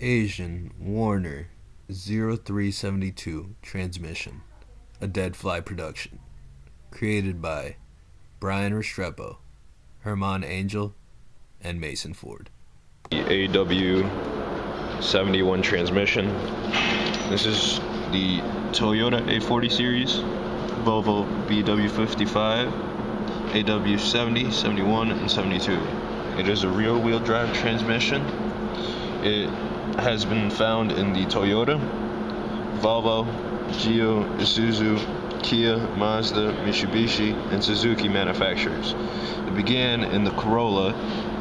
Asian Warner 0372 transmission, a Dead Fly production, created by Brian Restrepo, Herman Angel, and Mason Ford. The AW71 transmission. This is the Toyota A40 series, Volvo BW55, AW70, 71, and 72. It is a rear-wheel drive transmission. It has been found in the Toyota, Volvo, Geo, Isuzu, Kia, Mazda, Mitsubishi, and Suzuki manufacturers. It began in the Corolla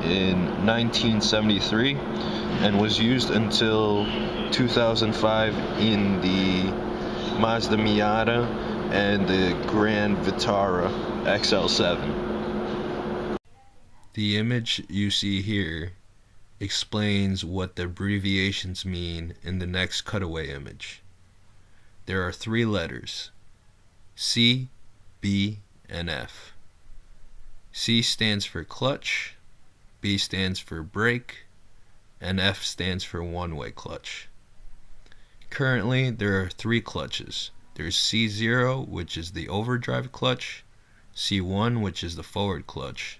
in 1973 and was used until 2005 in the Mazda Miata and the Grand Vitara XL7. The image you see here explains what the abbreviations mean in the next cutaway image. There are three letters: C, B, and F. C stands for clutch, B stands for brake, and F stands for one-way clutch. Currently, there are three clutches. There's C0, which is the overdrive clutch, C1, which is the forward clutch,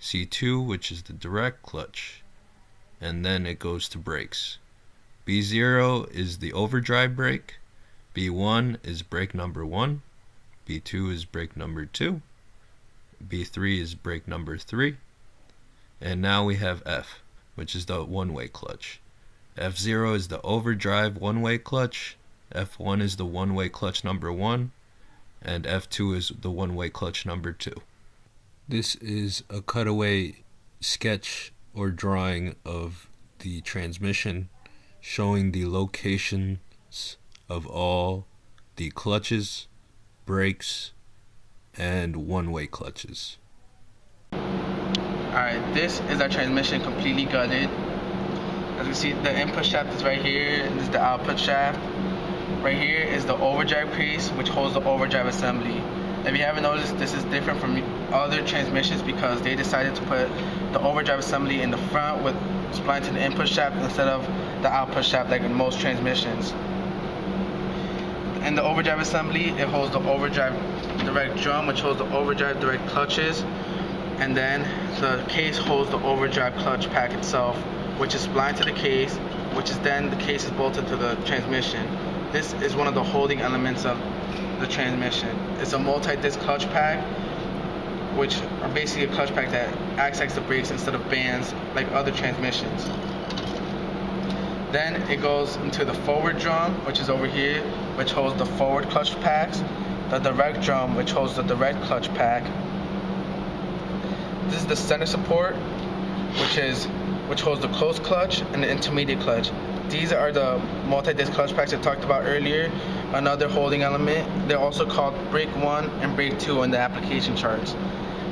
C2, which is the direct clutch, and then it goes to brakes. B0 is the overdrive brake, B1 is brake number 1, B2 is brake number 2, B3 is brake number 3, and now we have F, which is the one-way clutch. F0 is the overdrive one-way clutch, F1 is the one-way clutch number 1, and F2 is the one-way clutch number 2. This is a cutaway sketch or drawing of the transmission showing the locations of all the clutches, brakes, and one-way clutches. Alright, this is our transmission completely gutted. As you see, the input shaft is right here, and this is the output shaft. Right here is the overdrive case, which holds the overdrive assembly. If you haven't noticed, this is different from other transmissions because they decided to put the overdrive assembly in the front with spline to the input shaft instead of the output shaft like in most transmissions. In the overdrive assembly, it holds the overdrive direct drum, which holds the overdrive direct clutches, and then the case holds the overdrive clutch pack itself, which is splined to the case, which is then the case is bolted to the transmission. This is one of the holding elements of the transmission. It's a multi-disc clutch pack, which are basically a clutch pack that acts like the brakes instead of bands like other transmissions. Then it goes into the forward drum, which is over here, which holds the forward clutch packs, the direct drum, which holds the direct clutch pack. This is the center support, which holds the close clutch and the intermediate clutch. These are the multi-disc clutch packs I talked about earlier, another holding element. They're also called brake 1 and brake 2 in the application charts.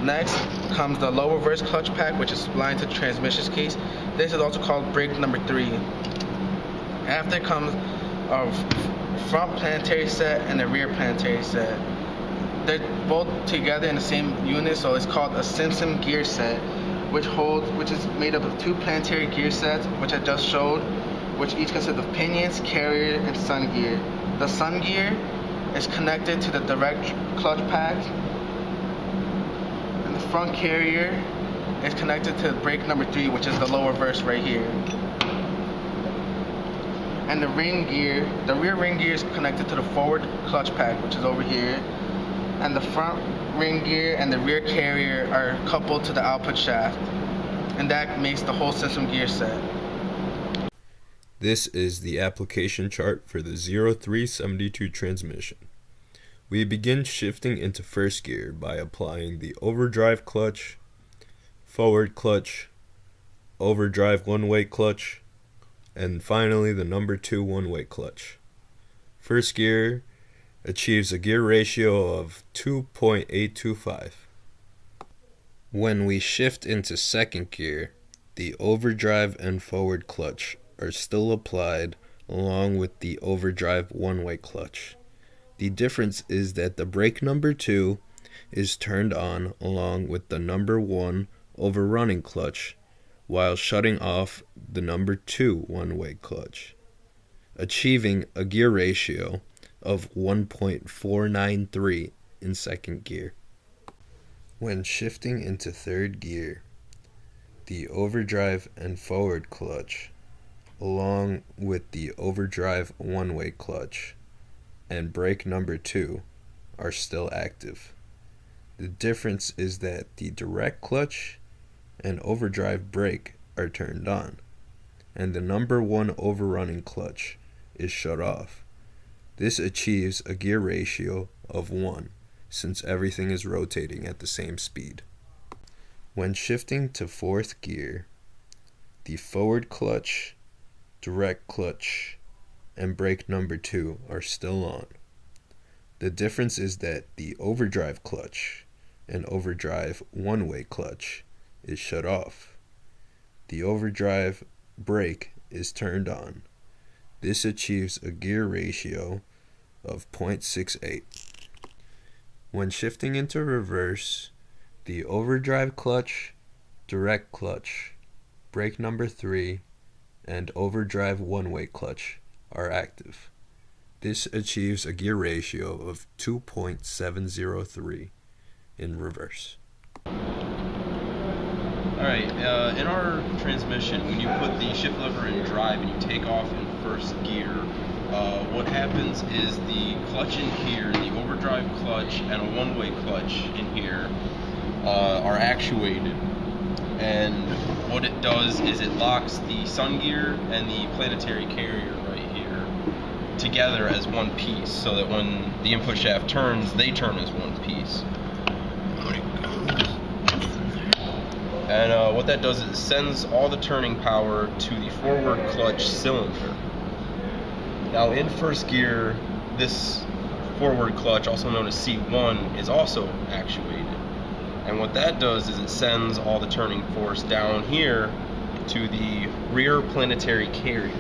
Next comes the lower reverse clutch pack, which is splined to the transmission's case. This is also called brake number 3. After comes a front planetary set and a rear planetary set. They're both together in the same unit, so it's called a Simpson gear set, which is made up of two planetary gear sets, which I just showed, which each consists of pinions, carrier, and sun gear. The sun gear is connected to the direct clutch pack, and the front carrier is connected to brake number 3, which is the lower reverse right here. And the rear ring gear is connected to the forward clutch pack, which is over here. And the front ring gear and the rear carrier are coupled to the output shaft. And that makes the whole system gear set. This is the application chart for the 0372 transmission. We begin shifting into first gear by applying the overdrive clutch, forward clutch, overdrive one-way clutch, and finally the number 2 one-way clutch. First gear achieves a gear ratio of 2.825. When we shift into second gear, the overdrive and forward clutch are still applied along with the overdrive one-way clutch. The difference is that the brake number 2 is turned on along with the number 1 overrunning clutch, while shutting off the number 2 one-way clutch, achieving a gear ratio of 1.493 in second gear. When shifting into third gear, the overdrive and forward clutch, along with the overdrive one-way clutch and brake number 2, are still active. The difference is that the direct clutch and overdrive brake are turned on, and the number 1 overrunning clutch is shut off. This achieves a gear ratio of 1, since everything is rotating at the same speed. When shifting to fourth gear, the forward clutch, direct clutch, and brake number 2 are still on. The difference is that the overdrive clutch and overdrive one-way clutch is shut off. The overdrive brake is turned on. This achieves a gear ratio of 0.68. When shifting into reverse, the overdrive clutch, direct clutch, brake number 3, and overdrive one-way clutch are active. This achieves a gear ratio of 2.703 in reverse. Alright, in our transmission, when you put the shift lever in drive and you take off in first gear, what happens is the clutch in here, the overdrive clutch and a one-way clutch in here are actuated. And what it does is it locks the sun gear and the planetary carrier right here together as one piece, so that when the input shaft turns, they turn as one piece. And what that does is it sends all the turning power to the forward clutch cylinder. Now in first gear, this forward clutch, also known as C1, is also actuated. And what that does is it sends all the turning force down here to the rear planetary carrier.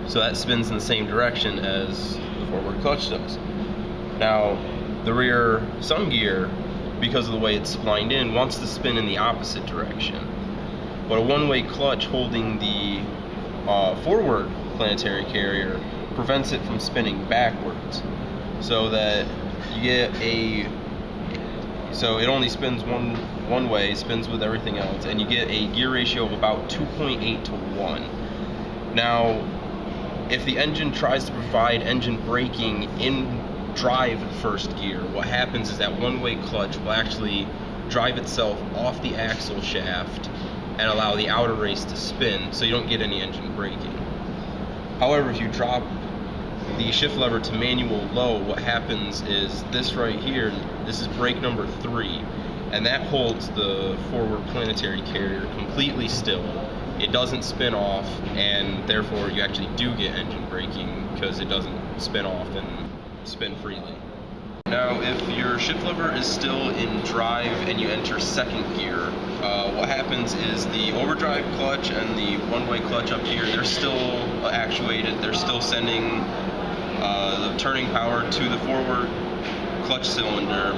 So that spins in the same direction as the forward clutch does. Now, the rear sun gear, because of the way it's splined in, wants to spin in the opposite direction. But a one-way clutch holding the forward planetary carrier prevents it from spinning backwards. So that you get so it only spins one way, spins with everything else, and you get a gear ratio of about 2.8 to 1. Now, if the engine tries to provide engine braking in drive first gear, what happens is that one-way clutch will actually drive itself off the axle shaft and allow the outer race to spin, so you don't get any engine braking. However, if you drop the shift lever to manual low, what happens is this right here, this is brake number 3, and that holds the forward planetary carrier completely still. It doesn't spin off, and therefore you actually do get engine braking because it doesn't spin off and spin freely. Now, if your shift lever is still in drive and you enter second gear, what happens is the overdrive clutch and the one-way clutch up here, they're still actuated, they're still sending the turning power to the forward clutch cylinder.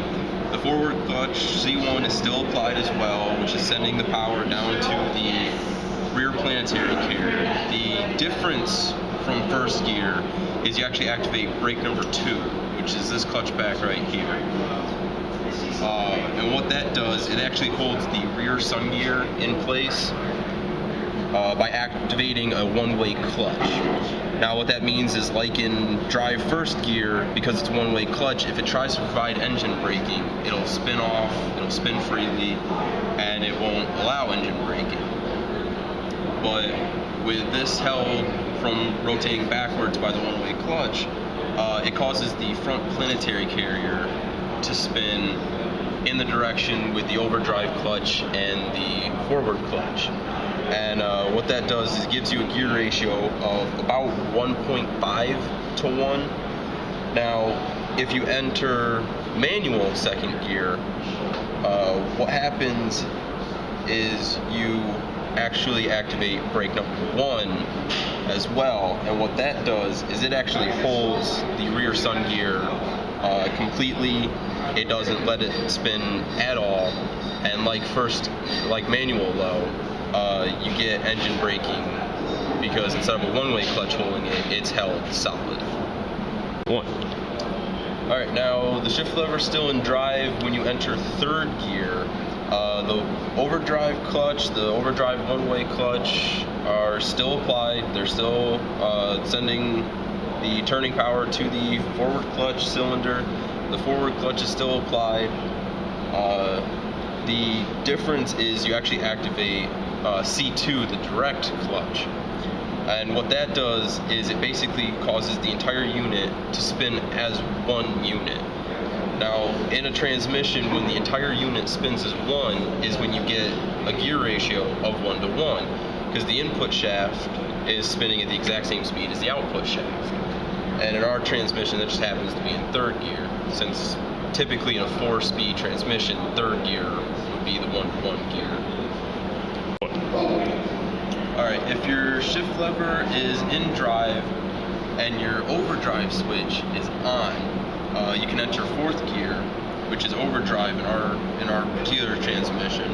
The forward clutch C1 is still applied as well, which is sending the power down to the rear planetary carrier. The difference from first gear is you actually activate brake number 2, which is this clutch back right here. And what that does, it actually holds the rear sun gear in place by activating a one-way clutch. Now what that means is, like in drive first gear, because it's a one-way clutch, if it tries to provide engine braking, it'll spin off, it'll spin freely, and it won't allow engine braking. But with this held from rotating backwards by the one-way clutch, it causes the front planetary carrier to spin in the direction with the overdrive clutch and the forward clutch. And what that does is it gives you a gear ratio of about 1.5 to 1. Now, if you enter manual second gear, what happens is you actually activate brake number 1 as well, and what that does is it actually holds the rear sun gear completely. It doesn't let it spin at all, And like manual low, you get engine braking because instead of a one-way clutch holding it, it's held solid. Alright, now the shift lever is still in drive when you enter third gear. The overdrive clutch, the overdrive one-way clutch are still applied. They're still sending the turning power to the forward clutch cylinder. The forward clutch is still applied. The difference is you actually activate C2, the direct clutch. And what that does is it basically causes the entire unit to spin as one unit. Now, in a transmission, when the entire unit spins as one is when you get a gear ratio of 1 to 1, because the input shaft is spinning at the exact same speed as the output shaft. And in our transmission, that just happens to be in third gear, since typically in a 4-speed transmission, third gear would be the 1-to-1 gear. Alright, if your shift lever is in drive and your overdrive switch is on, you can enter fourth gear, which is overdrive in our particular transmission.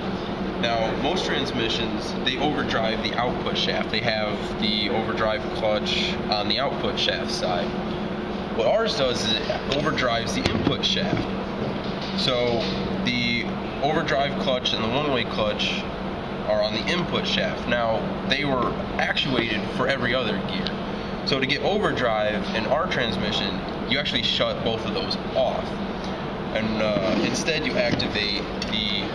Now, most transmissions, they overdrive the output shaft. They have the overdrive clutch on the output shaft side. What ours does is it overdrives the input shaft. So the overdrive clutch and the one-way clutch are on the input shaft. Now, they were actuated for every other gear. So to get overdrive in our transmission, you actually shut both of those off. And instead you activate the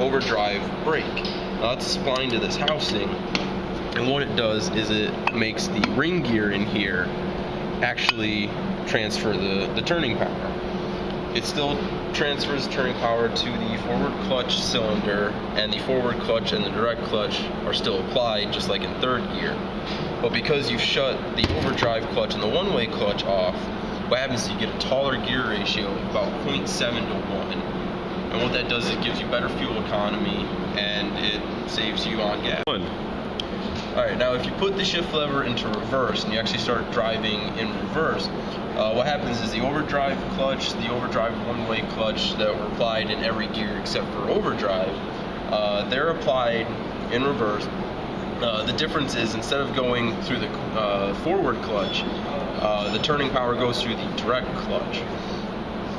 overdrive brake. Now that's splined to this housing, and what it does is it makes the ring gear in here actually transfer the turning power. It still transfers turning power to the forward clutch cylinder, and the forward clutch and the direct clutch are still applied just like in third gear. But because you've shut the overdrive clutch and the one-way clutch off, what happens is you get a taller gear ratio of about 0.7 to 1. And what that does is it gives you better fuel economy and it saves you on gas. Alright, now if you put the shift lever into reverse and you actually start driving in reverse, what happens is the overdrive clutch, the overdrive one-way clutch that were applied in every gear except for overdrive, they're applied in reverse. The difference is instead of going through the forward clutch, the turning power goes through the direct clutch.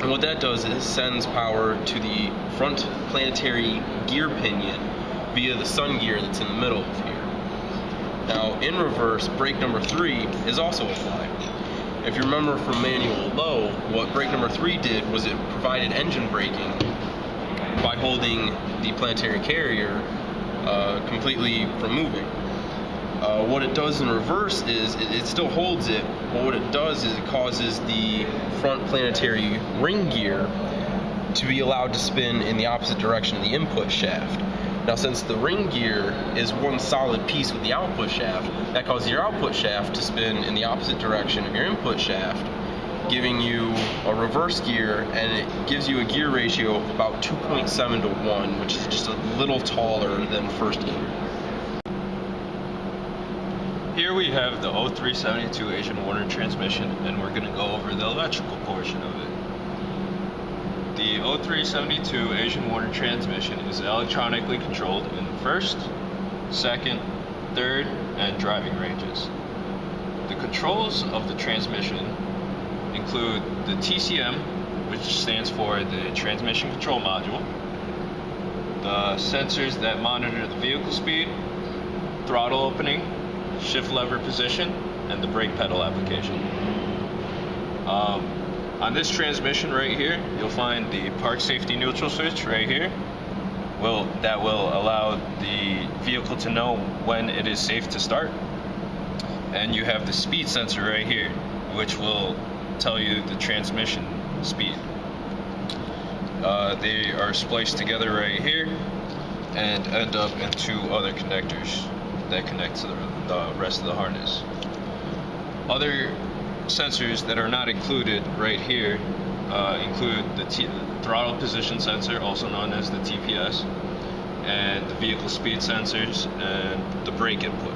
And what that does is sends power to the front planetary gear pinion via the sun gear that's in the middle of here. Now, in reverse, brake number 3 is also applied. If you remember from manual low, what brake number 3 did was it provided engine braking by holding the planetary carrier completely from moving. What it does in reverse is it still holds it, but what it does is it causes the front planetary ring gear to be allowed to spin in the opposite direction of the input shaft. Now, since the ring gear is one solid piece with the output shaft, that causes your output shaft to spin in the opposite direction of your input shaft, giving you a reverse gear, and it gives you a gear ratio of about 2.7 to 1, which is just a little taller than first gear. Here we have the 0372 Asian Warner transmission, and we're going to go over the electrical portion of it. The 0372 Asian Warner transmission is electronically controlled in first, second, third, and driving ranges. The controls of the transmission include the TCM, which stands for the Transmission Control Module, the sensors that monitor the vehicle speed, throttle opening, shift lever position, and the brake pedal application. On this transmission right here, you'll find the park safety neutral switch right here. That will allow the vehicle to know when it is safe to start. And you have the speed sensor right here, which will tell you the transmission speed. They are spliced together right here and end up in 2 other connectors that connect to the rest of the harness. Other sensors that are not included right here include the throttle position sensor, also known as the TPS, and the vehicle speed sensors and the brake input.